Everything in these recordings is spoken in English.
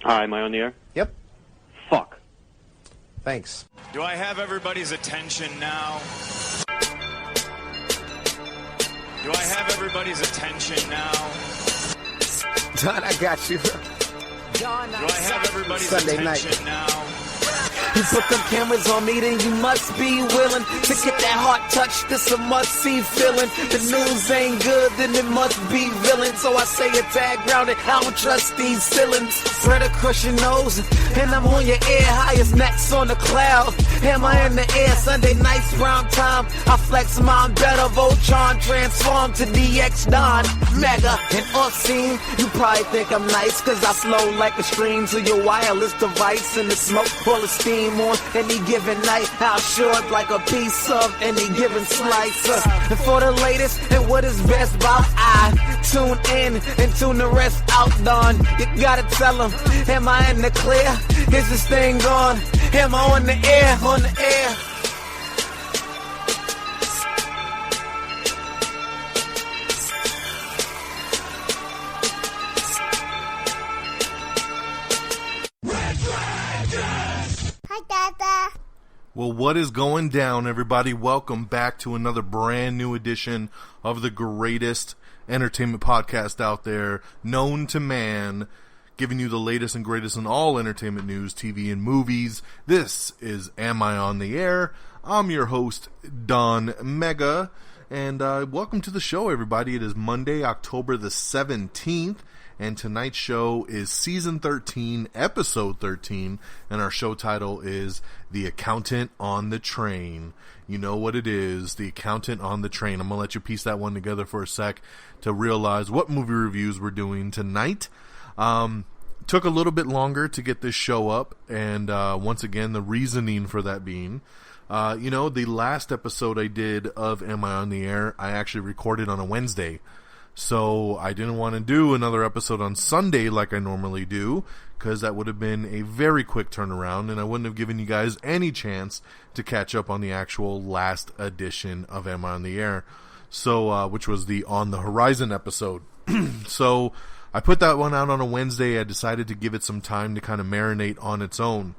Hi, am I on the air? Yep. Fuck. Thanks. Do I have everybody's attention now? Do I have everybody's attention now? Don, I got you. Do I have everybody's Sunday attention night. now? You put them cameras on me, then you must be willing to get that heart touch. This a must-see feeling. The news ain't good, then it must be villain. So I say a tag grounded, I don't trust these ceilings. Spread across your nose, and I'm on your ear. Highest necks on the cloud, hammer in the air. Sunday nights, prime time. I flex mine better. Voltron transform to DX Don. Mega and Olsen. You probably think I'm nice, cause I slow like a stream to your wireless device. And the smoke full of steam on any given night. How short like a piece of any given slice. And for the latest and what is best about I tune in and tune the rest out, Don. You gotta tell them, am I in the clear? Is this thing on? Am I on the air? On the air? Well, what is going down, everybody? Welcome back to another brand new edition of the greatest entertainment podcast out there, known to man, giving you the latest and greatest in all entertainment news, TV, and movies. This is Am I on the Air? I'm your host, Don Mega, and welcome to the show, everybody. It is Monday, October the 17th. And tonight's show is Season 13, Episode 13, and our show title is The Accountant on the Train. You know what it is, The Accountant on the Train. I'm going to let you piece that one together for a sec to realize what movie reviews we're doing tonight. Took a little bit longer to get this show up, and once again, the reasoning for that being, the last episode I did of Am I on the Air, I actually recorded on a Wednesday. So I didn't want to do another episode on Sunday like I normally do, because that would have been a very quick turnaround, and I wouldn't have given you guys any chance to catch up on the actual last edition of Am I on the Air, so which was the On the Horizon episode. So I put that one out on a Wednesday. I decided to give it some time to kind of marinate on its own.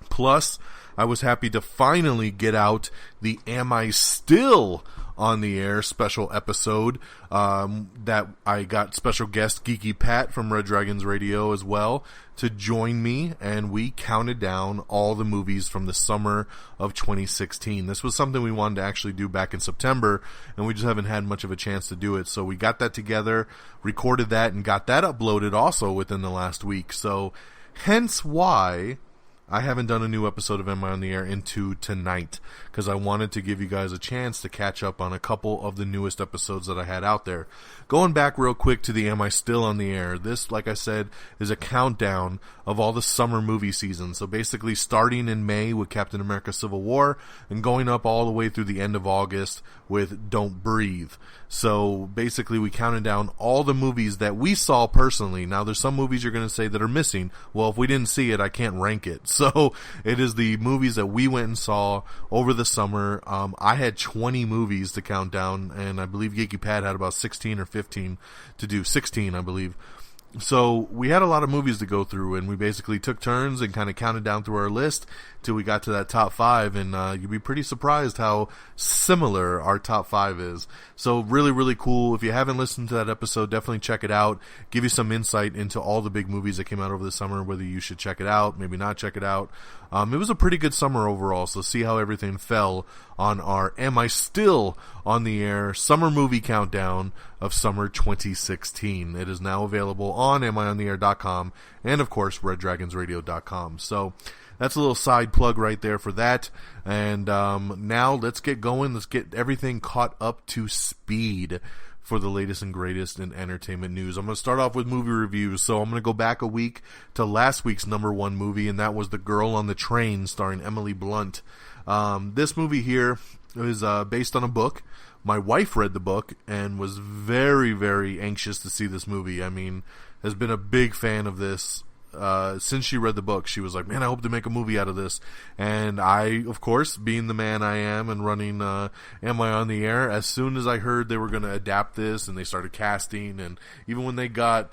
Plus, I was happy to finally get out the Am I Still on the Air special episode that I got special guest Geeky Pat from Red Dragons Radio as well to join me, and we counted down all the movies from the summer of 2016. This was something we wanted to actually do back in September, and we just haven't had much of a chance to do it. So we got that together, recorded that, and got that uploaded also within the last week. So hence why I haven't done a new episode of Am I on the Air into tonight, because I wanted to give you guys a chance to catch up on a couple of the newest episodes that I had out there. Going back real quick to the Am I Still on the Air, this, like I said, is a countdown of all the summer movie seasons. So basically starting in May with Captain America Civil War and going up all the way through the end of August with Don't Breathe. So basically we counted down all the movies that we saw personally. Now there's some movies you're going to say that are missing. Well, if we didn't see it, I can't rank it. So it is the movies that we went and saw over the summer. I had 20 movies to count down, and I believe Geeky Pat had about 16 or 15 to do. 16, I believe. So we had a lot of movies to go through, and we basically took turns and kind of counted down through our list till we got to that top 5, and you'd be pretty surprised how similar our top 5 is. So really, really cool. If you haven't listened to that episode, definitely check it out. Give you some insight into all the big movies that came out over the summer, whether you should check it out, maybe not check it out. It was a pretty good summer overall, so see how everything fell on our Am I Still on the Air summer movie countdown of summer 2016. It is now available on amiontheair.com and, of course, reddragonsradio.com. So that's a little side plug right there for that. And now let's get going. Let's get everything caught up to speed for the latest and greatest in entertainment news. I'm going to start off with movie reviews. So I'm going to go back a week to last week's number one movie, and that was The Girl on the Train, starring Emily Blunt. This movie here is based on a book. My wife read the book and was very, very anxious to see this movie. I mean, has been a big fan of this since she read the book. She was like, man, I hope to make a movie out of this. And I, of course, being the man I am and running Am I on the Air, as soon as I heard they were going to adapt this and they started casting, and even when they got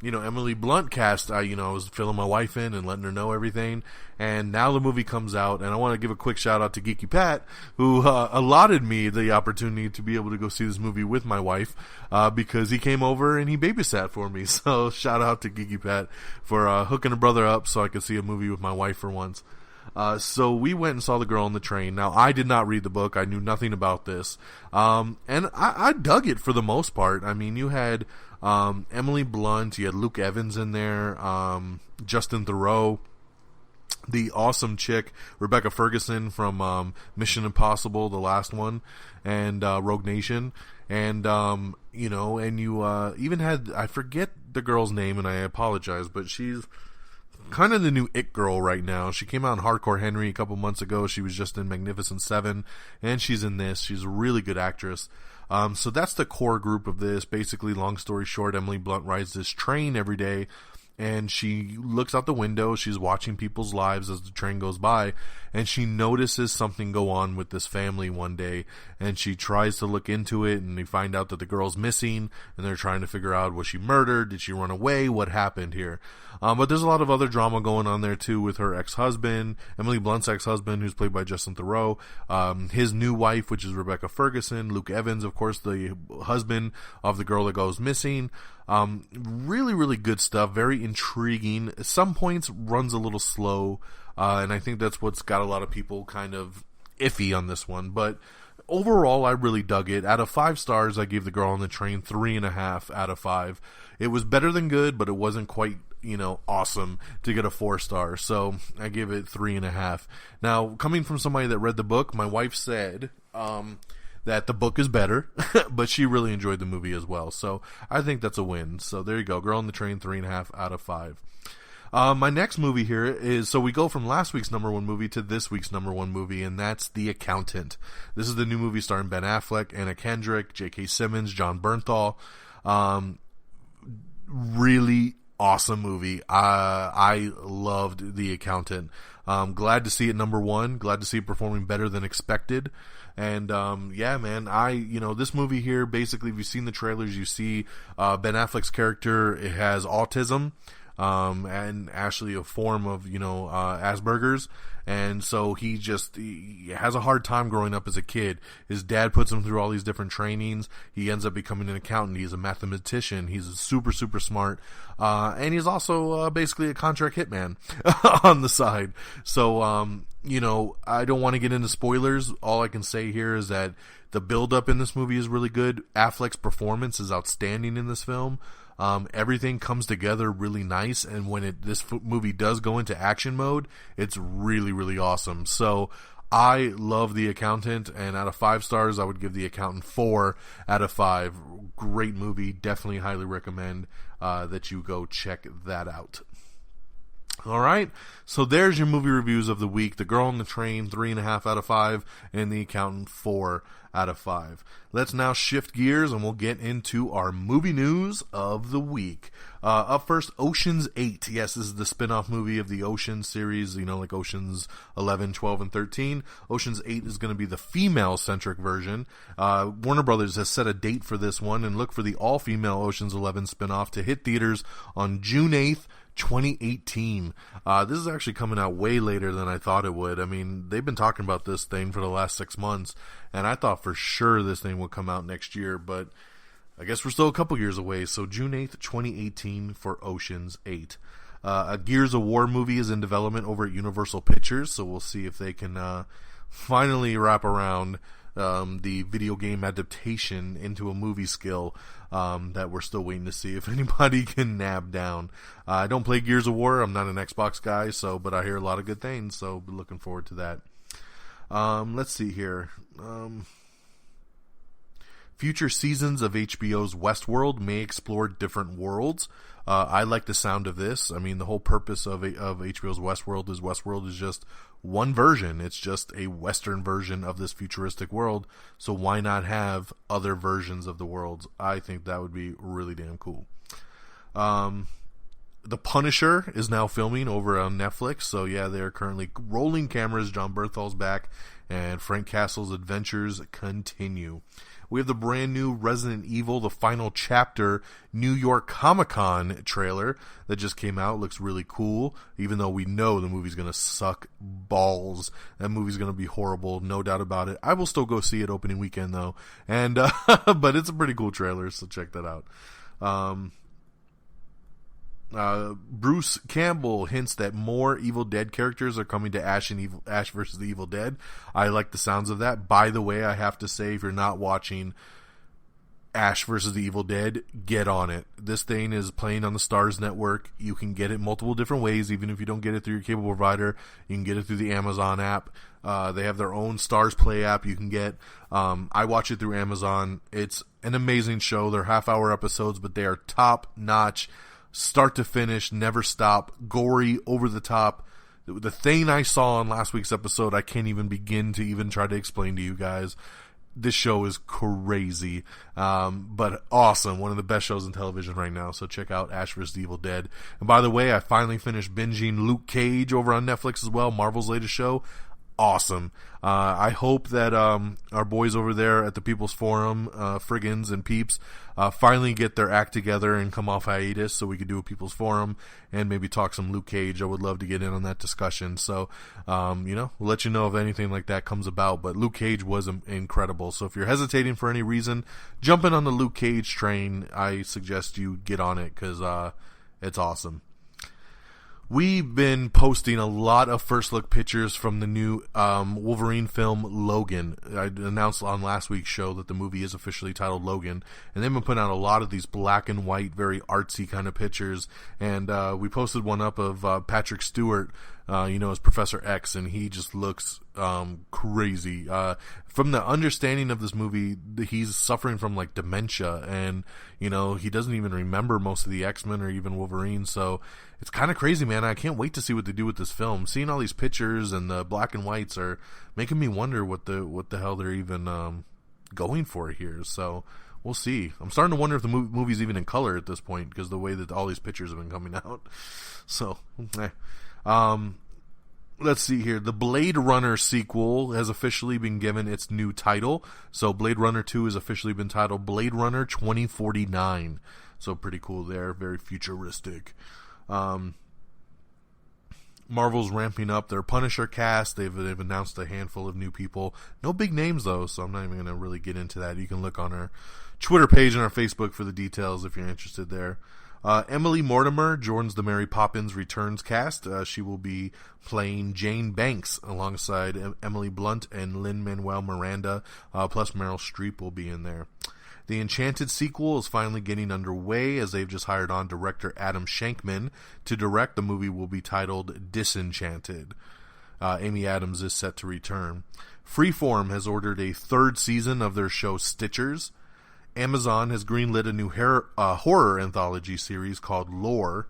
Emily Blunt cast, I was filling my wife in and letting her know everything. And now the movie comes out, and I want to give a quick shout out to Geeky Pat, who allotted me the opportunity to be able to go see this movie with my wife, because he came over and he babysat for me. So shout out to Geeky Pat for hooking a brother up so I could see a movie with my wife for once. So we went and saw The Girl on the Train. Now, I did not read the book. I knew nothing about this. And I dug it for the most part. I mean, you had Emily Blunt, you had Luke Evans in there, Justin Theroux, the awesome chick, Rebecca Ferguson from Mission Impossible, the last one, and Rogue Nation. And, and you even had, I forget the girl's name, and I apologize, but she's kind of the new it girl right now. She came out in Hardcore Henry a couple months ago. She was just in Magnificent Seven, and she's in this. She's a really good actress. So that's the core group of this. Basically, long story short, Emily Blunt rides this train every day, and she looks out the window. She's watching people's lives as the train goes by, and she notices something go on with this family one day, and she tries to look into it, and they find out that the girl's missing, and they're trying to figure out, was she murdered? Did she run away? What happened here? But there's a lot of other drama going on there too, with her ex-husband, Emily Blunt's ex-husband, who's played by Justin Theroux, his new wife, which is Rebecca Ferguson, Luke Evans, of course, the husband of the girl that goes missing. Really, really good stuff. Very intriguing. At some points runs a little slow, and I think that's what's got a lot of people kind of iffy on this one. But overall, I really dug it. Out of 5 stars, I gave The Girl on the Train 3.5 out of 5. It was better than good, but it wasn't quite, awesome to get a 4 star. So I give it 3.5. Now, coming from somebody that read the book, my wife said that the book is better, but she really enjoyed the movie as well. So I think that's a win. So there you go. Girl on the Train, 3.5 out of 5. My next movie here is, so we go from last week's number 1 movie to this week's number 1 movie, and that's The Accountant. This is the new movie starring Ben Affleck, Anna Kendrick, J.K. Simmons, John Bernthal. Really awesome movie. I loved The Accountant. Glad to see it number 1. Glad to see it performing better than expected. And, yeah, man, this movie here, basically, if you've seen the trailers, you see, Ben Affleck's character, it has autism, and actually a form of, Asperger's. And so he has a hard time growing up as a kid. His dad puts him through all these different trainings. He ends up becoming an accountant. He's a mathematician. He's super, super smart. And he's also, basically a contract hitman on the side. So, I don't want to get into spoilers. All I can say here is that the build-up in this movie is really good. Affleck's performance is outstanding in this film. Everything comes together really nice, and when this movie does go into action mode, it's really, really awesome. So I love The Accountant, and out of 5 stars, I would give The Accountant 4 out of 5. Great movie. Definitely highly recommend that you go check that out. All right, so there's your movie reviews of the week. The Girl on the Train, 3.5 out of 5, and The Accountant, 4 out of 5. Let's now shift gears, and we'll get into our movie news of the week. Up first, Ocean's 8. Yes, this is the spin-off movie of the Ocean series, like Ocean's 11, 12, and 13. Ocean's 8 is going to be the female-centric version. Warner Brothers has set a date for this one, and look for the all-female Ocean's 11 spin-off to hit theaters on June 8th, 2018. This is actually coming out way later than I thought it would. I mean, they've been talking about this thing for the last 6 months, and I thought for sure this thing would come out next year, but I guess we're still a couple years away. So June 8th, 2018 for Ocean's 8. A Gears of War movie is in development over at Universal Pictures, so we'll see if they can finally wrap around the video game adaptation into a movie skill that we're still waiting to see if anybody can nab down. I don't play Gears of War. I'm not an Xbox guy, but I hear a lot of good things, so be looking forward to that. Let's see here. Future seasons of HBO's Westworld may explore different worlds. I like the sound of this. I mean, the whole purpose of HBO's Westworld is just one version. It's just a Western version of this futuristic world. So why not have other versions of the worlds? I think that would be really damn cool. The Punisher is now filming over on Netflix. So yeah, they're currently rolling cameras. John Berthol's back, and Frank Castle's adventures continue. We have the brand new Resident Evil, the final chapter, New York Comic-Con trailer that just came out. Looks really cool, even though we know the movie's going to suck balls. That movie's going to be horrible, no doubt about it. I will still go see it opening weekend, though. And but it's a pretty cool trailer, so check that out. Bruce Campbell hints that more Evil Dead characters are coming to Ash vs. the Evil Dead. I like the sounds of that. By the way, I have to say, if you're not watching Ash vs. the Evil Dead, get on it. This thing is playing on the Starz Network. You can get it multiple different ways. Even if you don't get it through your cable provider, you can get it through the Amazon app. They have their own Starz Play app you can get. I watch it through Amazon. It's an amazing show. They're half-hour episodes, but they are top-notch. Start to finish, never stop, gory, over the top. The thing I saw on last week's episode, I can't even begin to even try to explain to you guys. This show is crazy, but awesome. One of the best shows on television right now. So check out Ash vs. Evil Dead. And by the way, I finally finished binging Luke Cage over on Netflix as well, Marvel's latest show. Awesome. I hope that our boys over there at the People's Forum, Friggins and Peeps, finally get their act together and come off hiatus so we could do a People's Forum and maybe talk some Luke Cage. I would love to get in on that discussion. So, we'll let you know if anything like that comes about. But Luke Cage was incredible. So if you're hesitating for any reason, jumping on the Luke Cage train, I suggest you get on it because it's awesome. We've been posting a lot of first look pictures from the new Wolverine film Logan. I announced on last week's show that the movie is officially titled Logan, and they've been putting out a lot of these black and white, very artsy kind of pictures. And we posted one up of Patrick Stewart, as Professor X, and he just looks crazy. From the understanding of this movie, he's suffering from like dementia, and he doesn't even remember most of the X-Men or even Wolverine. So it's kind of crazy, man. I can't wait to see what they do with this film. Seeing all these pictures and the black and whites are making me wonder what the hell they're even going for here. So we'll see. I'm starting to wonder if the movie's even in color at this point because the way that all these pictures have been coming out. So, let's see here. The Blade Runner sequel has officially been given its new title. So Blade Runner 2 has officially been titled Blade Runner 2049. So pretty cool there. Very futuristic. Marvel's ramping up their Punisher cast. They've announced a handful of new people. No big names though, so I'm not even going to really get into that. You can look on our Twitter page and our Facebook for the details if you're interested there. Emily Mortimer joins the Mary Poppins Returns cast. She will be playing Jane Banks alongside Emily Blunt and Lin-Manuel Miranda, plus Meryl Streep will be in there. The Enchanted sequel is finally getting underway as they've just hired on director Adam Shankman to direct. The movie will be titled Disenchanted. Amy Adams is set to return. Freeform has ordered a third season of their show Stitchers. Amazon has greenlit a new horror anthology series called Lore.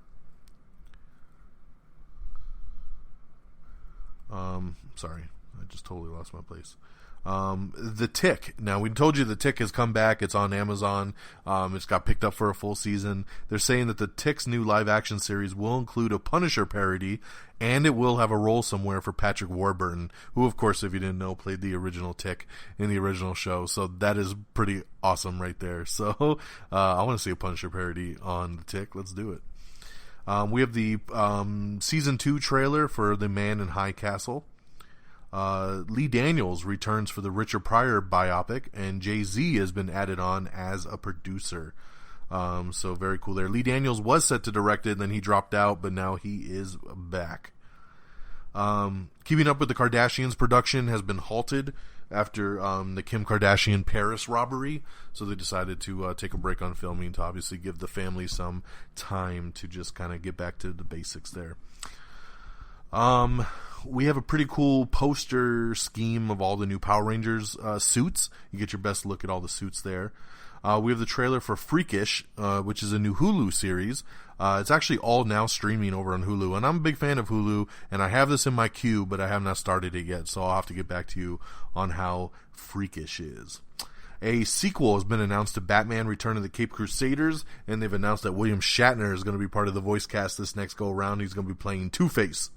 Sorry, I just totally lost my place. The Tick. Now, we told you The Tick has come back. It's on Amazon. It's got picked up for a full season. They're saying that The Tick's new live-action series will include a Punisher parody, and it will have a role somewhere for Patrick Warburton, who, of course, if you didn't know, played the original Tick in the original show. So that is pretty awesome right there. So I want to see a Punisher parody on The Tick. Let's do it. We have the Season 2 trailer for The Man in High Castle. Lee Daniels returns for the Richard Pryor biopic, and Jay-Z has been added on as a producer. So very cool there. Lee Daniels was set to direct it, then he dropped out, but now he is back. Keeping Up with the Kardashians production has been halted after the Kim Kardashian Paris robbery, so they decided to take a break on filming to obviously give the family some time to just kind of get back to the basics there. We have a pretty cool poster scheme of all the new Power Rangers suits. You get your best look at all the suits there. We have the trailer for Freakish, which is a new Hulu series. It's actually all now streaming over on Hulu, and I'm a big fan of Hulu, and I have this in my queue, but I have not started it yet, so I'll have to get back to you on how Freakish is. A sequel has been announced to Batman Return of the Cape Crusaders, and they've announced that William Shatner is going to be part of the voice cast this next go-around. He's going to be playing Two-Face.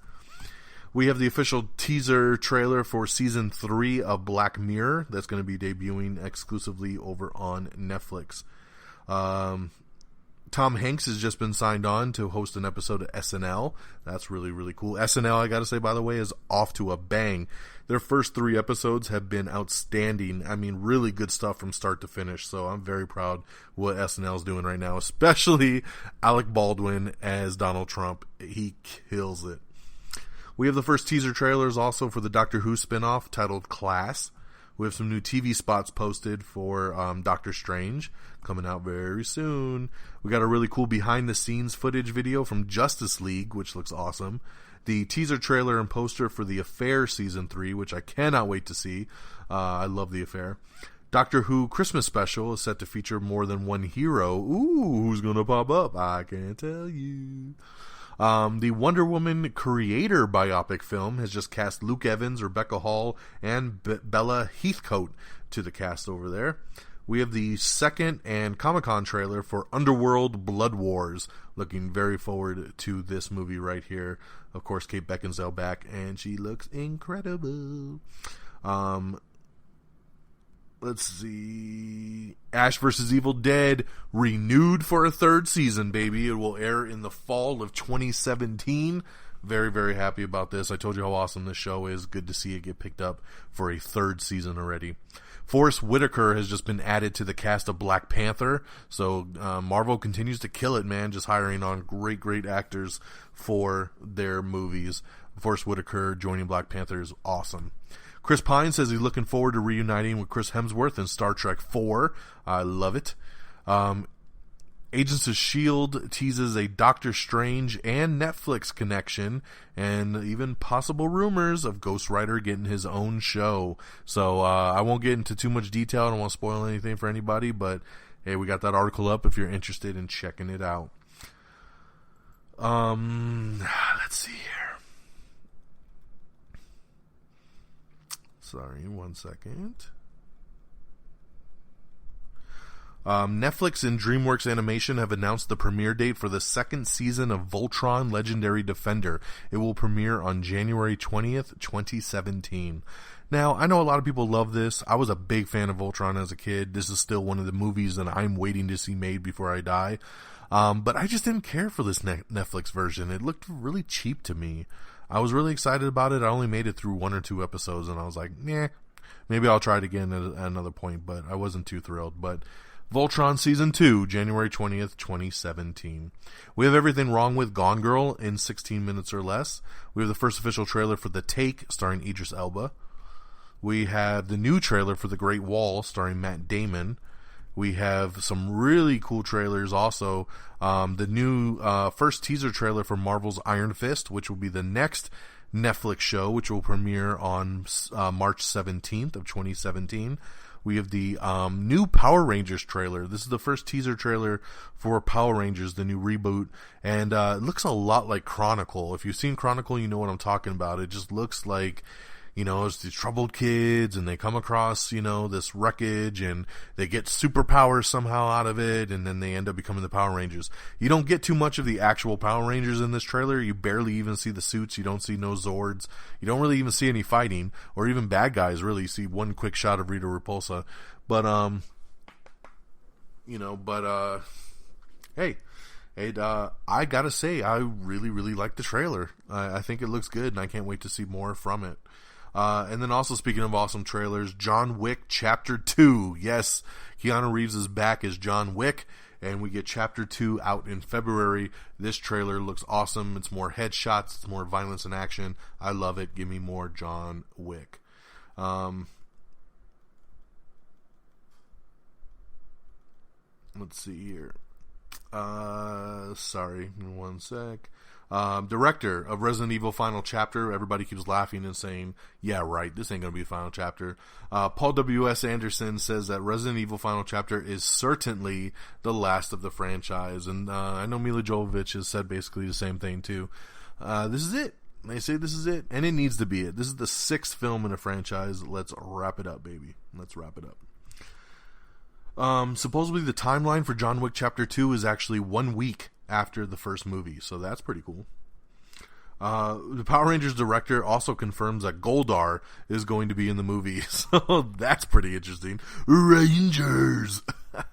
We have the official teaser trailer for Season 3 of Black Mirror that's going to be debuting exclusively over on Netflix. Tom Hanks has just been signed on to host an episode of SNL. That's really, really cool. SNL, I gotta say, by the way, is off to a bang. Their first 3 episodes have been outstanding. I mean, really good stuff from start to finish. So I'm very proud what SNL is doing right now, especially Alec Baldwin as Donald Trump. He kills it. We have the first teaser trailers also for the Doctor Who spinoff titled Class. We have some new TV spots posted for Doctor Strange coming out very soon. We got a really cool behind-the-scenes footage video from Justice League, which looks awesome. The teaser trailer and poster for The Affair Season 3, which I cannot wait to see. I love The Affair. Doctor Who Christmas Special is set to feature more than one hero. Ooh, who's going to pop up? I can't tell you. The Wonder Woman creator biopic film has just cast Luke Evans, Rebecca Hall, and Bella Heathcote to the cast over there. We have the second and Comic-Con trailer for Underworld Blood Wars. Looking very forward to this movie right here. Of course, Kate Beckinsale back, and she looks incredible. Let's see. Ash vs. Evil Dead renewed for a 3rd season, baby. It will air in the fall of 2017. Very, very happy about this. I told you how awesome this show is. Good to see it get picked up for a 3rd season already. Forrest Whitaker has just been added to the cast of Black Panther. So Marvel continues to kill it, man. Just hiring on great, great actors for their movies. Forrest Whitaker joining Black Panther is awesome. Chris Pine says he's looking forward to reuniting with Chris Hemsworth in Star Trek 4. I love it. Agents of S.H.I.E.L.D. teases a Doctor Strange and Netflix connection, and even possible rumors of Ghost Rider getting his own show. So I won't get into too much detail. I don't want to spoil anything for anybody, but hey, we got that article up if you're interested in checking it out. Let's see here. Sorry, 1 second. Netflix and DreamWorks Animation have announced the premiere date for the 2nd season of Voltron Legendary Defender. It will premiere on January 20th, 2017. Now, I know a lot of people love this. I was a big fan of Voltron as a kid. This is still one of the movies that I'm waiting to see made before I die. But I just didn't care for this Netflix version. It looked really cheap to me. I was really excited about it. I only made it through 1 or 2 episodes, and I was like, nah, maybe I'll try it again at another point, but I wasn't too thrilled. But Voltron Season 2, January 20th, 2017. We have Everything Wrong with Gone Girl in 16 minutes or less. We have the first official trailer for The Take, starring Idris Elba. We have the new trailer for The Great Wall, starring Matt Damon. We have some really cool trailers also. The new first teaser trailer for Marvel's Iron Fist, which will be the next Netflix show, which will premiere on March 17th of 2017. We have the new Power Rangers trailer. This is the first teaser trailer for Power Rangers, the new reboot. And it looks a lot like Chronicle. If you've seen Chronicle, you know what I'm talking about. It just looks like, you know, it's these troubled kids and they come across, you know, this wreckage and they get superpowers somehow out of it, and then they end up becoming the Power Rangers. You don't get too much of the actual Power Rangers in this trailer. You barely even see the suits. You don't see no Zords. You don't really even see any fighting or even bad guys, really. You see one quick shot of Rita Repulsa. But, hey, I gotta say, I really, really like the trailer. I think it looks good, and I can't wait to see more from it. And then also, speaking of awesome trailers, John Wick Chapter 2. Yes, Keanu Reeves is back as John Wick, and we get Chapter 2 out in February. This trailer looks awesome. It's more headshots. It's more violence and action. I love it. Give me more John Wick. Let's see here. Sorry, 1 sec. Director of Resident Evil Final Chapter. Everybody keeps laughing and saying, yeah, right, this ain't gonna be a final chapter. Paul W.S. Anderson says that Resident Evil Final Chapter is certainly the last of the franchise. And I know Mila Jovovich has said basically the same thing too. This is it. They say this is it. And it needs to be it. This is the 6th film in a franchise. Let's wrap it up, baby. Let's wrap it up. Supposedly the timeline for John Wick Chapter 2 is actually 1 week after the first movie, so that's pretty cool. The Power Rangers director also confirms that Goldar is going to be in the movie, so that's pretty interesting. Rangers!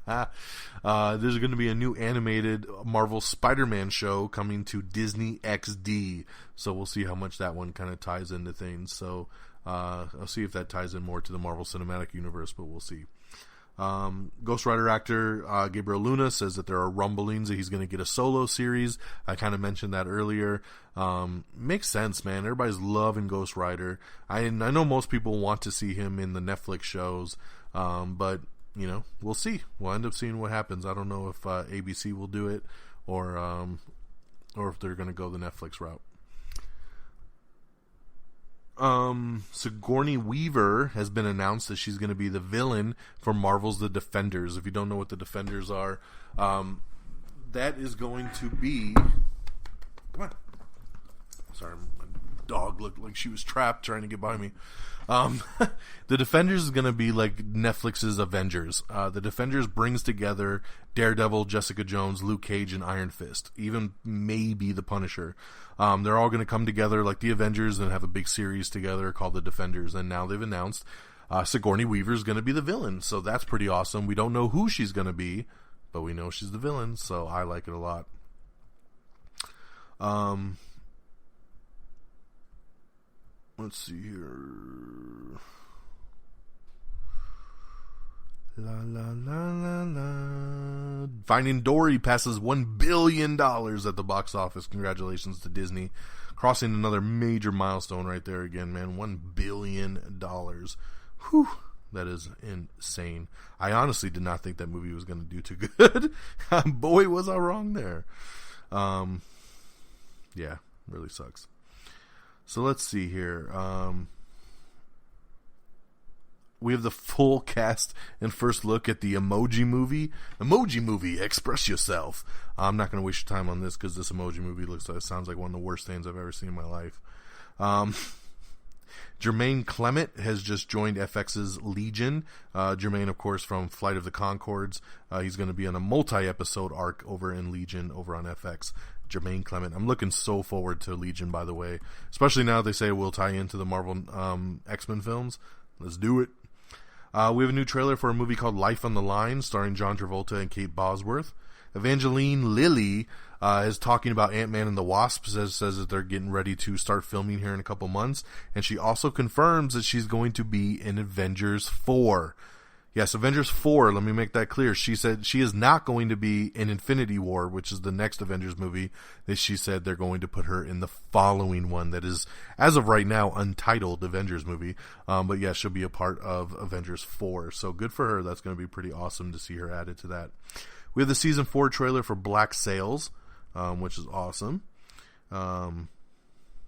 There's going to be a new animated Marvel Spider-Man show coming to Disney XD, so we'll see how much that one kind of ties into things. So I'll see if that ties in more to the Marvel Cinematic Universe, but we'll see. Ghost Rider actor Gabriel Luna says that there are rumblings that he's going to get a solo series. I kind of mentioned that earlier. Makes sense, man. Everybody's loving Ghost Rider. I know most people want to see him in the Netflix shows, but you know, we'll see. We'll end up seeing what happens. I don't know if ABC will do it or if they're going to go the Netflix route. Sigourney Weaver has been announced that she's going to be the villain for Marvel's The Defenders. If you don't know what The Defenders are, that is going to be... Come on. Sorry, my dog looked like she was trapped trying to get by me. The Defenders is going to be like Netflix's Avengers. The Defenders brings together Daredevil, Jessica Jones, Luke Cage, and Iron Fist. Even maybe the Punisher. They're all going to come together like the Avengers and have a big series together called The Defenders. And now they've announced Sigourney Weaver is going to be the villain. So that's pretty awesome. We don't know who she's going to be, but we know she's the villain. So I like it a lot. Let's see here. La la la la la. Finding Dory passes $1 billion at the box office. Congratulations to Disney. Crossing another major milestone right there again, man. $1 billion. Whew. That is insane. I honestly did not think that movie was going to do too good. Boy, was I wrong there. Yeah, really sucks. So let's see here. We have the full cast and first look at the Emoji Movie. Emoji Movie, express yourself. I'm not going to waste your time on this because this Emoji Movie sounds like one of the worst things I've ever seen in my life. Jermaine Clement has just joined FX's Legion. Jermaine, of course, from Flight of the Conchords. He's going to be on a multi-episode arc over in Legion over on FX. Jermaine Clement. I'm looking so forward to Legion, by the way. Especially now they say it will tie into the Marvel X-Men films. Let's do it. We have a new trailer for a movie called Life on the Line, starring John Travolta and Kate Bosworth. Evangeline Lilly is talking about Ant-Man and the Wasp, says that they're getting ready to start filming here in a couple months. And she also confirms that she's going to be in Avengers 4. Yes, Avengers 4, let me make that clear. She said she is not going to be in Infinity War, which is the next Avengers movie. That she said they're going to put her in the following one that is, as of right now, untitled Avengers movie. But yeah, she'll be a part of Avengers 4. So good for her. That's going to be pretty awesome to see her added to that. We have the Season 4 trailer for Black Sails, which is awesome.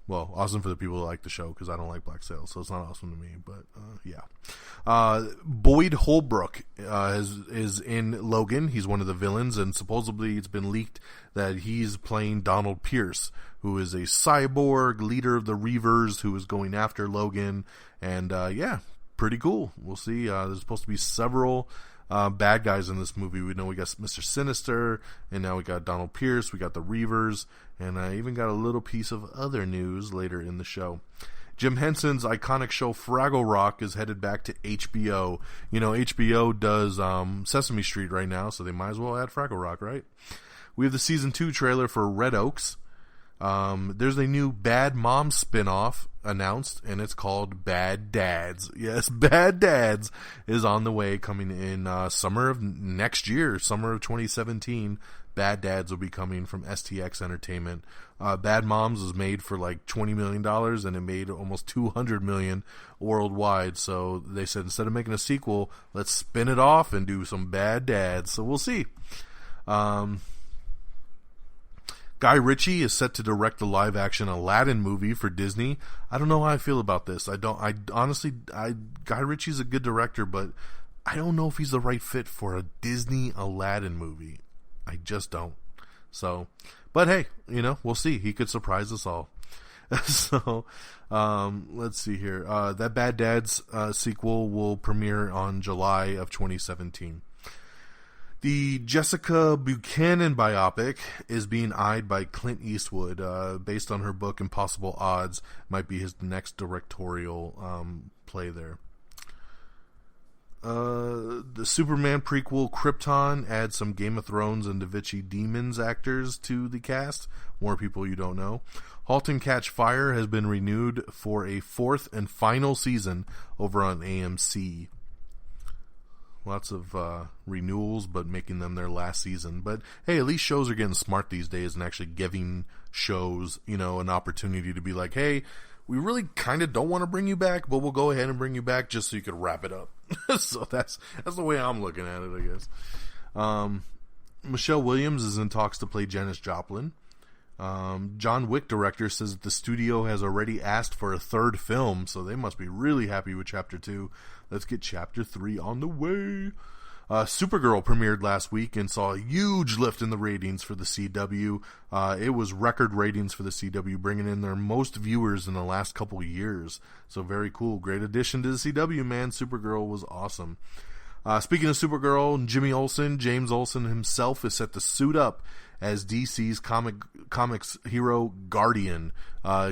Well, awesome for the people who like the show, because I don't like Black Sails, so it's not awesome to me, but yeah. Boyd Holbrook is in Logan. He's one of the villains, and supposedly it's been leaked that he's playing Donald Pierce, who is a cyborg leader of the Reavers who is going after Logan, and yeah, pretty cool. We'll see. There's supposed to be several bad guys in this movie. We know we got Mr. Sinister, and now we got Donald Pierce, we got the Reavers, and I even got a little piece of other news later in the show. Jim Henson's iconic show Fraggle Rock is headed back to HBO. You know, HBO does Sesame Street right now, so they might as well add Fraggle Rock, right? We have the Season 2 trailer for Red Oaks. There's a new Bad Mom spinoff announced, and it's called Bad Dads. Yes, Bad Dads is on the way, coming in summer of next year, summer of 2017. Bad Dads will be coming from STX Entertainment. Bad Moms was made for like $20 million, and it made almost $200 million worldwide. So they said, instead of making a sequel, let's spin it off and do some Bad Dads. So we'll see. Guy Ritchie is set to direct the live-action Aladdin movie for Disney. I don't know how I feel about this. Guy Ritchie's a good director, but I don't know if he's the right fit for a Disney Aladdin movie. I just don't. So, but hey, you know, we'll see. He could surprise us all. So, let's see here. That Bad Dads sequel will premiere on July of 2017. The Jessica Buchanan biopic is being eyed by Clint Eastwood, based on her book Impossible Odds. Might be his next directorial play there. The Superman prequel Krypton adds some Game of Thrones and Da Vinci Demons actors to the cast. More people you don't know. *Halt and Catch Fire* has been renewed for a 4th and final season over on AMC. Lots of renewals, but making them their last season. But hey, at least shows are getting smart these days and actually giving shows, an opportunity to be like, hey, we really kind of don't want to bring you back, but we'll go ahead and bring you back just so you could wrap it up. So that's the way I'm looking at it, I guess. Michelle Williams is in talks to play Janis Joplin. John Wick director says that the studio has already asked for a 3rd film, so they must be really happy with Chapter 2. Let's get Chapter 3 on the way. Supergirl premiered last week and saw a huge lift in the ratings for the CW. It was record ratings for the CW, bringing in their most viewers in the last couple years. So very cool. Great addition to the CW, man. Supergirl was awesome. Speaking of Supergirl, James Olsen himself is set to suit up as DC's comics hero Guardian,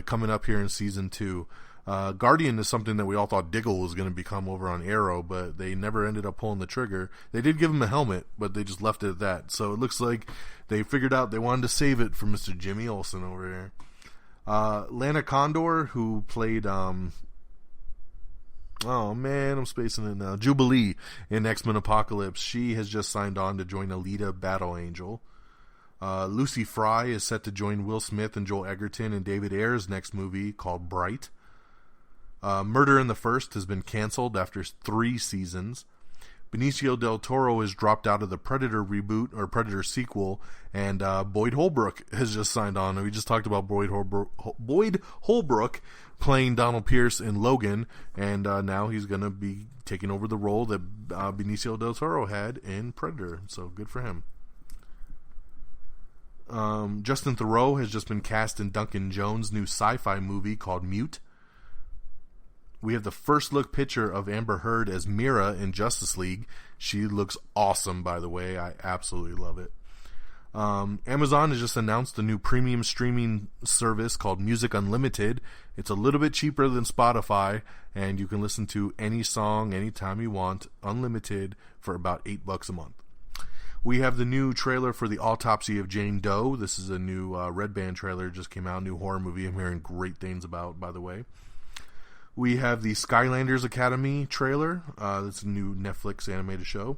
coming up here in season 2. Guardian is something that we all thought Diggle was going to become over on Arrow, but they never ended up pulling the trigger. They did give him a helmet, but they just left it at that. So it looks like they figured out they wanted to save it for Mr. Jimmy Olsen over here. Lana Condor, who played, I'm spacing it now, Jubilee in X-Men Apocalypse. She has just signed on to join Alita Battle Angel. Lucy Fry is set to join Will Smith and Joel Edgerton in David Ayer's next movie called Bright. Murder in the First has been canceled after 3 seasons. Benicio del Toro has dropped out of the Predator reboot or Predator sequel, and Boyd Holbrook has just signed on. We just talked about Boyd Holbrook playing Donald Pierce in Logan, and now he's going to be taking over the role that Benicio del Toro had in Predator. So good for him. Justin Theroux has just been cast in Duncan Jones' new sci-fi movie called Mute. We have the first look picture of Amber Heard as Mira in Justice League. She looks awesome, by the way. I absolutely love it. Amazon has just announced a new premium streaming service called Music Unlimited. It's a little bit cheaper than Spotify, and you can listen to any song anytime you want, unlimited, for about $8 a month. We have the new trailer for The Autopsy of Jane Doe. This is a new Red Band trailer, just came out, new horror movie I'm hearing great things about, by the way. We have the Skylanders Academy trailer. That's a new Netflix animated show.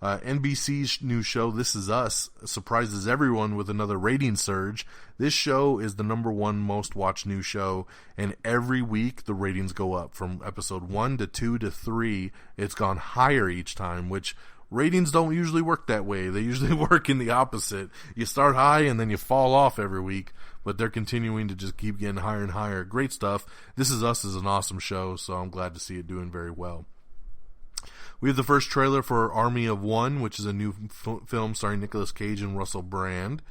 NBC's new show, This Is Us, surprises everyone with another rating surge. This show is the #1 most watched new show, and every week the ratings go up. From episode 1 to 2 to 3, it's gone higher each time, which ratings don't usually work that way. They usually work in the opposite. You start high and then you fall off every week, but they're continuing to just keep getting higher and higher. Great stuff. This Is Us is an awesome show, so I'm glad to see it doing very well. We have the first trailer for Army of One, which is a new film starring Nicolas Cage and Russell Brand.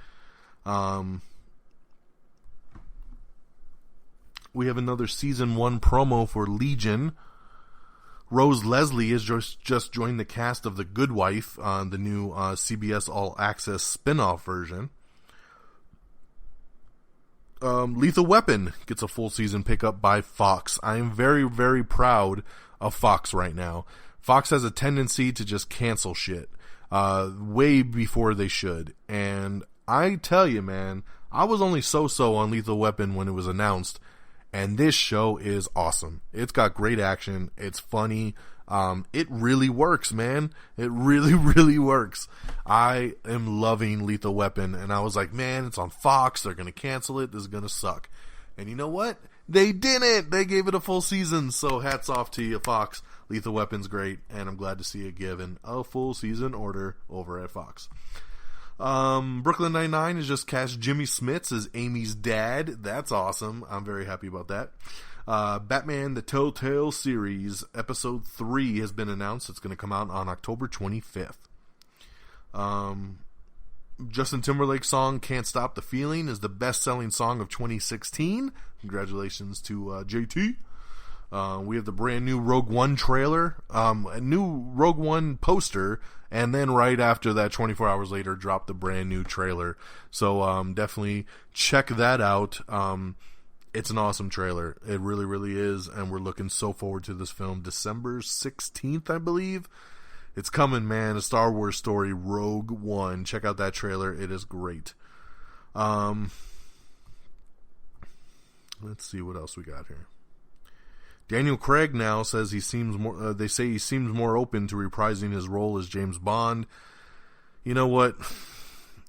We have another season 1 promo for Legion. Rose Leslie has just joined the cast of The Good Wife, the new CBS All Access spin-off version. Lethal Weapon gets a full season pickup by Fox. I am very, very proud of Fox right now. Fox has a tendency to just cancel shit way before they should. And I tell you, man, I was only so-so on Lethal Weapon when it was announced. And this show is awesome. It's got great action. It's funny. It really works, man. It really, really works. I am loving Lethal Weapon. And I was like, man, it's on Fox. They're going to cancel it. This is going to suck. And you know what? They didn't. They gave it a full season. So hats off to you, Fox. Lethal Weapon's great. And I'm glad to see it given a full season order over at Fox. Brooklyn Nine-Nine has just cast Jimmy Smits as Amy's dad. That's awesome. I'm very happy about that. Batman the Telltale series episode 3 has been announced. It's going to come out on October 25th. Justin Timberlake's song Can't Stop the Feeling is the best-selling song of 2016. Congratulations to JT. We have the brand new Rogue One trailer, a new Rogue One poster, and then right after that, 24 hours later, dropped the brand new trailer. So definitely check that out. It's an awesome trailer. It really, really is, and we're looking so forward to this film. December 16th, I believe. It's coming, man. A Star Wars story, Rogue One. Check out that trailer. It is great. Let's see what else we got here. Daniel Craig now says he seems more. They say he seems more open to reprising his role as James Bond. You know what?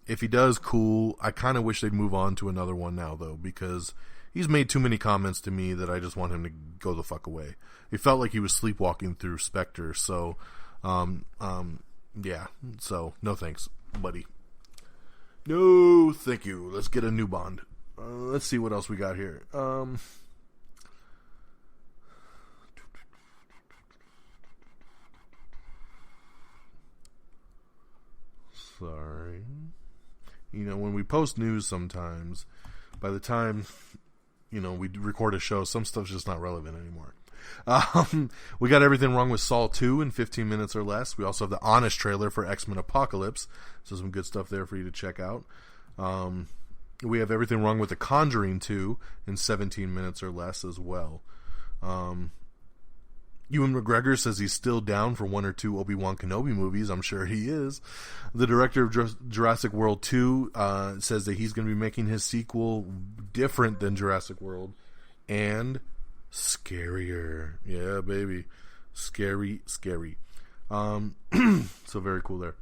If he does, cool. I kind of wish they'd move on to another one now, though, because he's made too many comments to me that I just want him to go the fuck away. It felt like he was sleepwalking through Spectre. So, yeah. So, no thanks, buddy. No, thank you. Let's get a new Bond. Let's see what else we got here. Sorry. You know, when we post news sometimes, by the time, you know, we record a show, some stuff's just not relevant anymore. We got Everything Wrong with Saw 2 in 15 minutes or less. We also have the Honest trailer for X-Men Apocalypse. So some good stuff there for you to check out. We have Everything Wrong with The Conjuring 2 in 17 minutes or less as well. Ewan McGregor says he's still down for one or two Obi-Wan Kenobi movies. I'm sure he is. The director of Jurassic World 2 says that he's going to be making his sequel different than Jurassic World and scarier. Yeah, baby. Scary. So very cool there.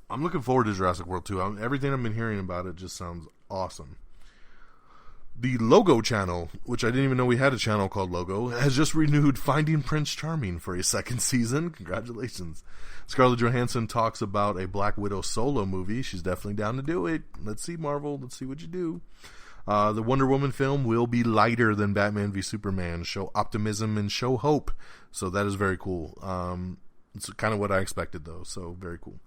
I'm looking forward to Jurassic World 2. Everything I've been hearing about it just sounds awesome. The Logo channel, which I didn't even know we had a channel called Logo, has just renewed Finding Prince Charming for a second season. Congratulations. Scarlett Johansson talks about a Black Widow solo movie. She's definitely down to do it. Let's see, Marvel. Let's see what you do. The Wonder Woman film will be lighter than Batman v Superman. Show optimism and show hope. So that is very cool. It's kind of what I expected, though. So very cool.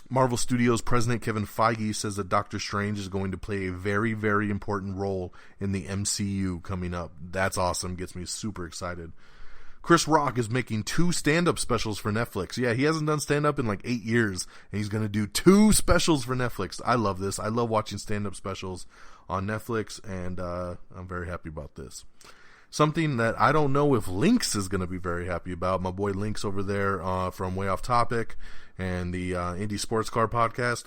Marvel Studios president Kevin Feige says that Doctor Strange is going to play a very, very important role in the MCU coming up. That's awesome. Gets me super excited. Chris Rock is making 2 stand-up specials for Netflix. Yeah, he hasn't done stand-up in like 8 years, and he's going to do 2 specials for Netflix. I love this. I love watching stand-up specials on Netflix, and I'm very happy about this. Something that I don't know if Lynx is going to be very happy about. My boy Lynx over there from Way Off Topic and the Indie Sports Car podcast.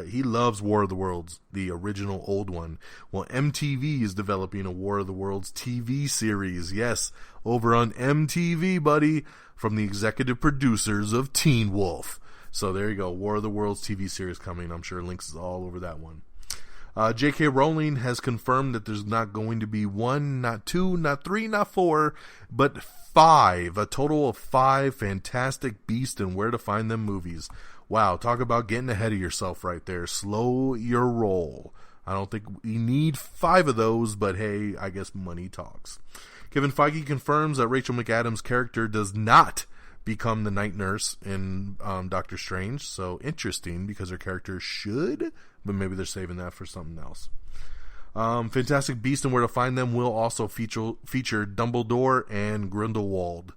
He loves War of the Worlds, the original old one. Well, MTV is developing a War of the Worlds TV series. Yes, over on MTV, buddy, from the executive producers of Teen Wolf. So there you go, War of the Worlds TV series coming. I'm sure Lynx is all over that one. J.K. Rowling has confirmed that there's not going to be 1, not 2, not 3, not 4, but 5. A total of 5 Fantastic Beasts and Where to Find Them movies. Wow, talk about getting ahead of yourself right there. Slow your roll. I don't think we need 5 of those, but hey, I guess money talks. Kevin Feige confirms that Rachel McAdams' character does not become the night nurse in Doctor Strange. So interesting, because her character should, but maybe they're saving that for something else. Fantastic Beasts and Where to Find Them will also feature Dumbledore and Grindelwald.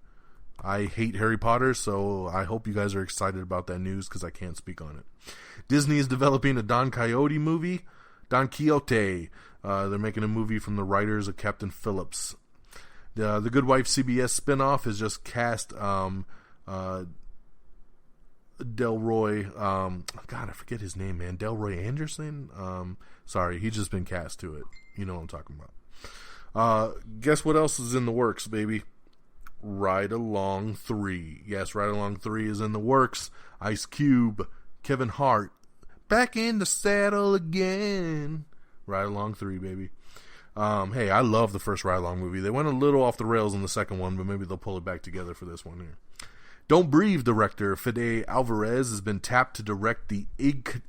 I hate Harry Potter, so I hope you guys are excited about that news, because I can't speak on it. Disney is developing a Don Quixote movie. Don Quixote. They're making a movie from the writers of Captain Phillips. The Good Wife CBS spinoff has just cast Delroy, God, I forget his name, man. Delroy Anderson? Sorry, he's just been cast to it. You know what I'm talking about. Guess what else is in the works, baby? Ride Along 3. Yes, Ride Along 3 is in the works. Ice Cube, Kevin Hart, back in the saddle again. Ride Along 3, baby. Hey, I love the first Ride Along movie. They went a little off the rails in the second one, but maybe they'll pull it back together for this one here. Don't Breathe director Fede Alvarez has been tapped to direct the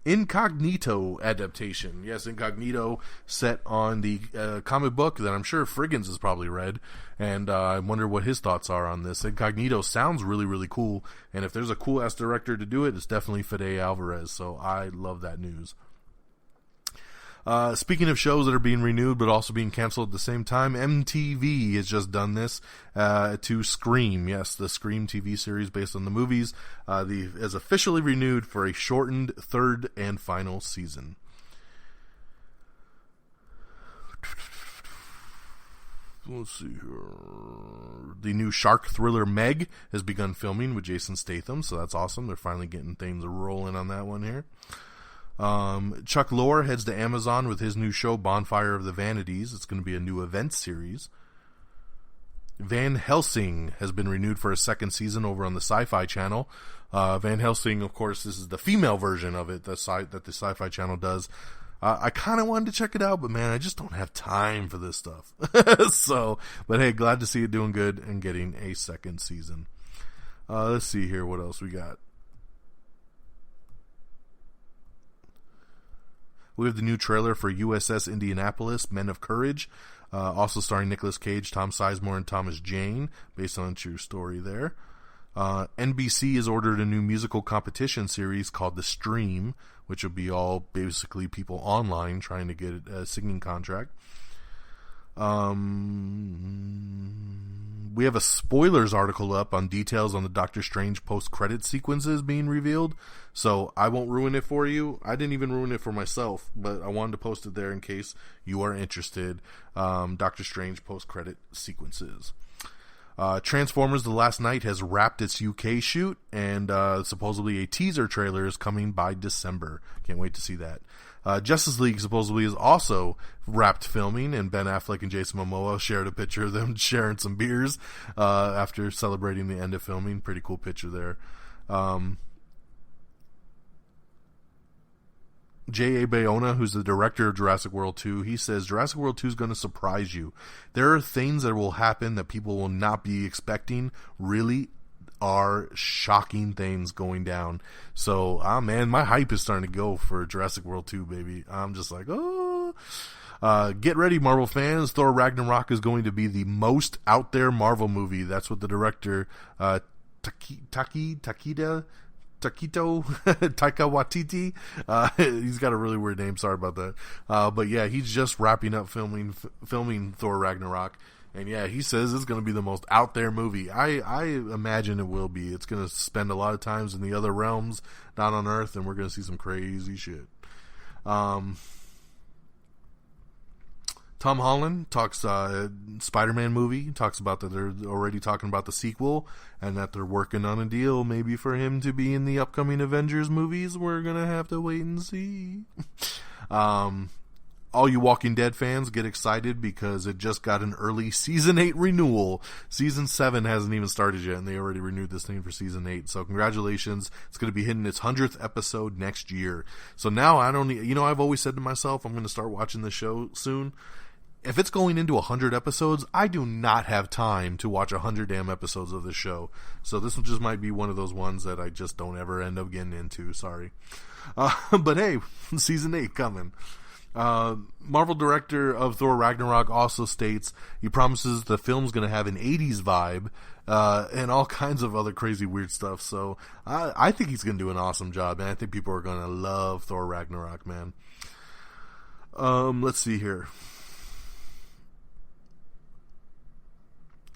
Incognito adaptation. Yes, Incognito, set on the comic book that I'm sure Friggins has probably read, and I wonder what his thoughts are on this. Incognito sounds really, really cool, and if there's a cool-ass director to do it, it's definitely Fede Alvarez, so I love that news. Speaking of shows that are being renewed but also being canceled at the same time, MTV has just done this to Scream. Yes, the Scream TV series based on the movies is officially renewed for a shortened third and final season. Let's see here. The new shark thriller Meg has begun filming with Jason Statham, so that's awesome. They're finally getting things rolling on that one here. Chuck Lorre heads to Amazon with his new show Bonfire of the Vanities. It's going to be a new event series. Van Helsing has been renewed for a second season over on the Sci-Fi Channel. Van Helsing, of course, this is the female version of it that the Sci-Fi Channel does. I kind of wanted to check it out, but man, I just don't have time for this stuff. But hey, glad to see it doing good and getting a second season. Let's see here, what else we got. We have the new trailer for USS Indianapolis, Men of Courage, also starring Nicolas Cage, Tom Sizemore, and Thomas Jane, based on a true story there. NBC has ordered a new musical competition series called The Stream, which will be all basically people online trying to get a singing contract. We have a spoilers article up on details on the Doctor Strange post-credit sequences being revealed, so I won't ruin it for you. I didn't even ruin it for myself, but I wanted to post it there in case you are interested. Doctor Strange post-credit sequences. Transformers The Last Night has wrapped its UK shoot, and supposedly a teaser trailer is coming by December. Can't wait to see that. Justice League supposedly is also wrapped filming, and Ben Affleck and Jason Momoa shared a picture of them sharing some beers after celebrating the end of filming. Pretty cool picture there. J.A. Bayona, who's the director of Jurassic World 2, he says Jurassic World 2 is going to surprise you. There are things that will happen that people will not be expecting, really are shocking things going down. So, man, my hype is starting to go for Jurassic World 2, baby. I'm just like, oh. Get ready, Marvel fans. Thor Ragnarok is going to be the most out there Marvel movie. That's what the director, Taika Waititi, he's got a really weird name, sorry about that, but yeah, he's just wrapping up filming Thor Ragnarok, and yeah, he says it's going to be the most out there movie. I imagine it will be. It's going to spend a lot of times in the other realms, not on Earth, and we're going to see some crazy shit. Tom Holland talks Spider-Man movie, talks about that they're already talking about the sequel and that they're working on a deal maybe for him to be in the upcoming Avengers movies. We're going to have to wait and see. All you Walking Dead fans, get excited because it just got an early Season 8 renewal. Season 7 hasn't even started yet, and they already renewed this thing for Season 8. So congratulations. It's going to be hitting its 100th episode next year. So now I don't need, I've always said to myself, I'm going to start watching this show soon. If it's going into 100 episodes, I do not have time to watch 100 damn episodes of this show. So this just might be one of those ones that I just don't ever end up getting into. Sorry. But hey, Season 8 coming. Marvel director of Thor Ragnarok also states he promises the film's going to have an 80s vibe and all kinds of other crazy weird stuff. So I think he's going to do an awesome job, and I think people are going to love Thor Ragnarok, man. Let's see here.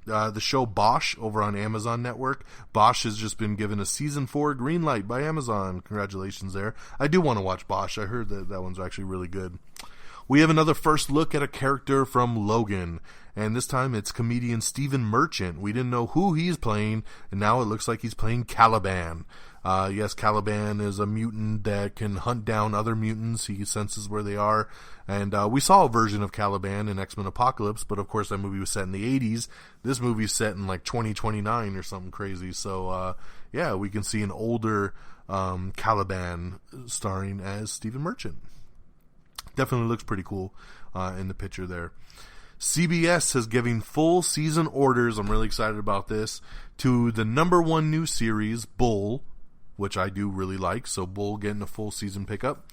The show Bosch over on Amazon Network. Bosch has just been given a season 4 green light by Amazon. Congratulations there. I do want to watch Bosch. I heard that one's actually really good. We have another first look at a character from Logan, and this time it's comedian Stephen Merchant. We didn't know who he's playing, and now it looks like he's playing Caliban. Yes, Caliban is a mutant that can hunt down other mutants. He senses where they are. And we saw a version of Caliban in X-Men Apocalypse, but of course that movie was set in the 80s. This movie's set in like 2029 or something crazy. So, yeah, we can see an older Caliban starring as Stephen Merchant. Definitely looks pretty cool in the picture there. CBS has given full season orders, I'm really excited about this, to the number 1 new series, Bull, which I do really like, so Bull getting a full season pickup.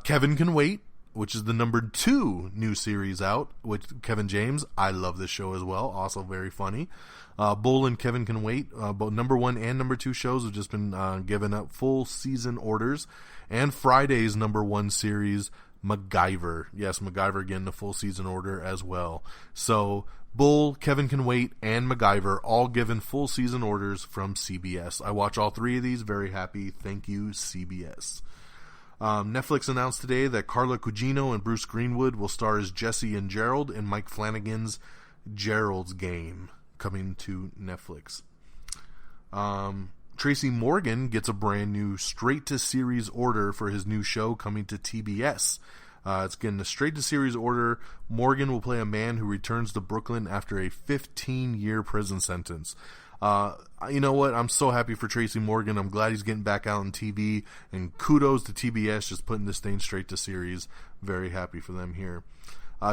Kevin Can Wait, which is the number 2 new series out, with Kevin James. I love this show as well, also very funny. Bull and Kevin Can Wait, both number 1 and number 2 shows have just been given up full season orders. And Friday's number 1 series, MacGyver. Yes, MacGyver getting a full season order as well. So Bull, Kevin Can Wait, and MacGyver all given full season orders from CBS. I watch all 3 of these. Very happy. Thank you, CBS. Netflix announced today that Carla Gugino and Bruce Greenwood will star as Jesse and Gerald in Mike Flanagan's Gerald's Game, coming to Netflix. Tracy Morgan gets a brand new straight-to-series order for his new show coming to TBS. It's getting a straight-to-series order. Morgan will play a man who returns to Brooklyn after a 15-year prison sentence. You know what? I'm so happy for Tracy Morgan. I'm glad he's getting back out on TV. And kudos to TBS just putting this thing straight to series. Very happy for them here.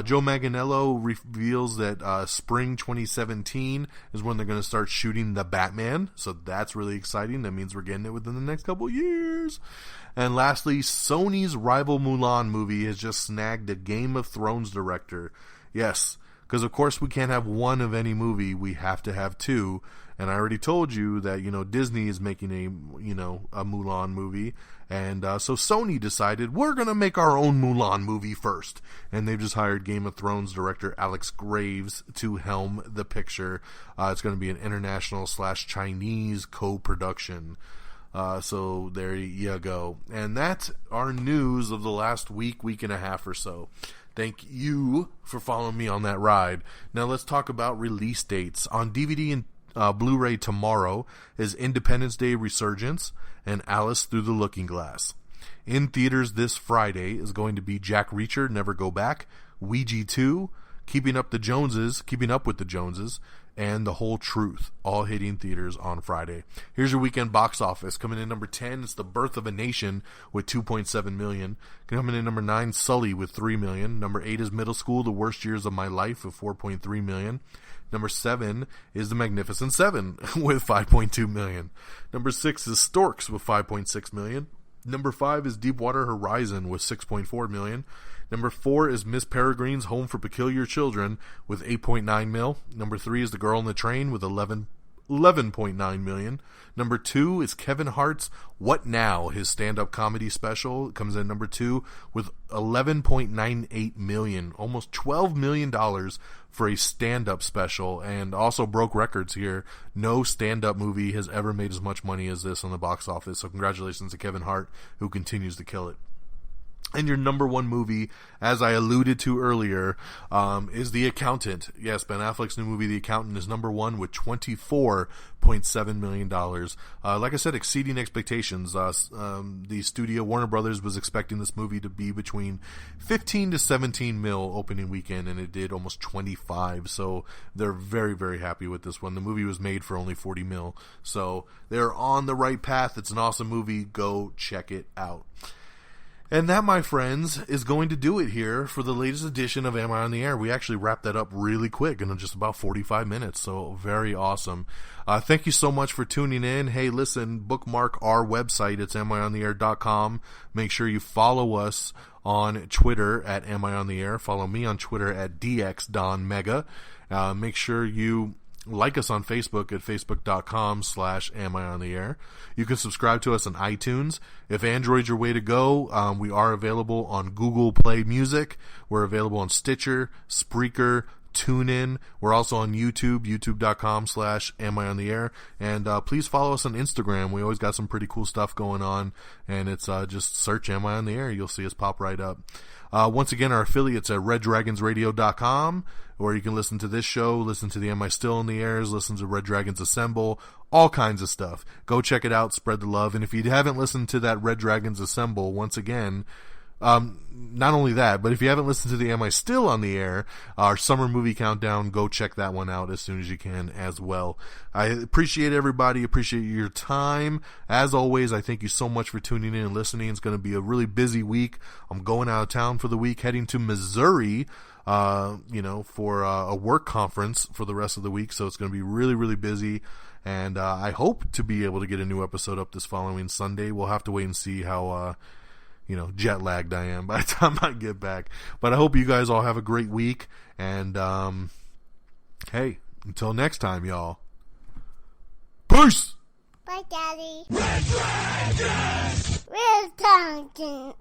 Joe Manganiello reveals that spring 2017 is when they're going to start shooting The Batman. So that's really exciting. That means we're getting it within the next couple years. And lastly, Sony's rival Mulan movie has just snagged a Game of Thrones director. Yes, because of course we can't have one of any movie. We have to have 2. And I already told you that, Disney is making a Mulan movie. And so Sony decided, we're going to make our own Mulan movie first. And they've just hired Game of Thrones director Alex Graves to helm the picture. It's going to be an international/Chinese co-production. So there you go. And that's our news of the last week and a half or so. Thank you for following me on that ride. Now let's talk about release dates. On DVD and Blu-ray tomorrow is Independence Day Resurgence and Alice Through the Looking Glass. In theaters this Friday is going to be Jack Reacher, Never Go Back, Ouija 2, Keeping Up with the Joneses, and The Whole Truth, all hitting theaters on Friday. Here's your weekend box office. Coming in number 10, it's The Birth of a Nation with $2.7 million. Coming in number 9, Sully with $3 million. Number 8 is Middle School, The Worst Years of My Life with $4.3 million. Number 7 is The Magnificent Seven with $5.2 million. Number 6 is Storks with $5.6 million. Number 5 is Deepwater Horizon with $6.4 million. Number 4 is Miss Peregrine's Home for Peculiar Children with $8.9 million. Number 3 is The Girl on the Train with $11.9 million. Number 2 is Kevin Hart's What Now, his stand-up comedy special. It comes in number 2 with $11.98 million, almost $12 million for a stand-up special, and also broke records here. No stand-up movie has ever made as much money as this on the box office, so congratulations to Kevin Hart, who continues to kill it. And your number 1 movie, as I alluded to earlier, is The Accountant. Yes, Ben Affleck's new movie, The Accountant, is number 1 with $24.7 million. Like I said, exceeding expectations. The studio, Warner Brothers, was expecting this movie to be between 15 to 17 mil opening weekend, and it did almost 25. So they're very, very happy with this one. The movie was made for only 40 mil. So they're on the right path. It's an awesome movie. Go check it out. And that, my friends, is going to do it here for the latest edition of Am I on the Air. We actually wrapped that up really quick in just about 45 minutes, so very awesome. Thank you so much for tuning in. Hey, listen, bookmark our website. It's amiontheair.com. Make sure you follow us on Twitter at Am I on the Air. Follow me on Twitter at DXDonMega. Make sure you like us on Facebook at facebook.com/amiontheair. You can subscribe to us on iTunes. If Android's your way to go, we are available on Google Play Music. We're available on Stitcher, Spreaker, TuneIn. We're also on YouTube, youtube.com/amiontheair. And please follow us on Instagram. We always got some pretty cool stuff going on. And it's just search Am I on the Air. You'll see us pop right up. Once again, our affiliates at reddragonsradio.com, where you can listen to this show, listen to the Am I Still in the Airs, listen to Red Dragons Assemble, all kinds of stuff. Go check it out, spread the love. And if you haven't listened to that Red Dragons Assemble, once again, Not only that, but if you haven't listened to the Am I Still on the Air, our summer movie countdown, go check that one out as soon as you can as well. I appreciate everybody, appreciate your time. As always, I thank you so much for tuning in and listening. It's going to be a really busy week. I'm going out of town for the week, heading to Missouri, for a work conference for the rest of the week. So it's going to be really, really busy. And I hope to be able to get a new episode up this following Sunday. We'll have to wait and see how jet lagged I am by the time I get back. But I hope you guys all have a great week. And, hey, until next time, y'all. Peace! Bye, Daddy. Red Dragon! Red Dragon!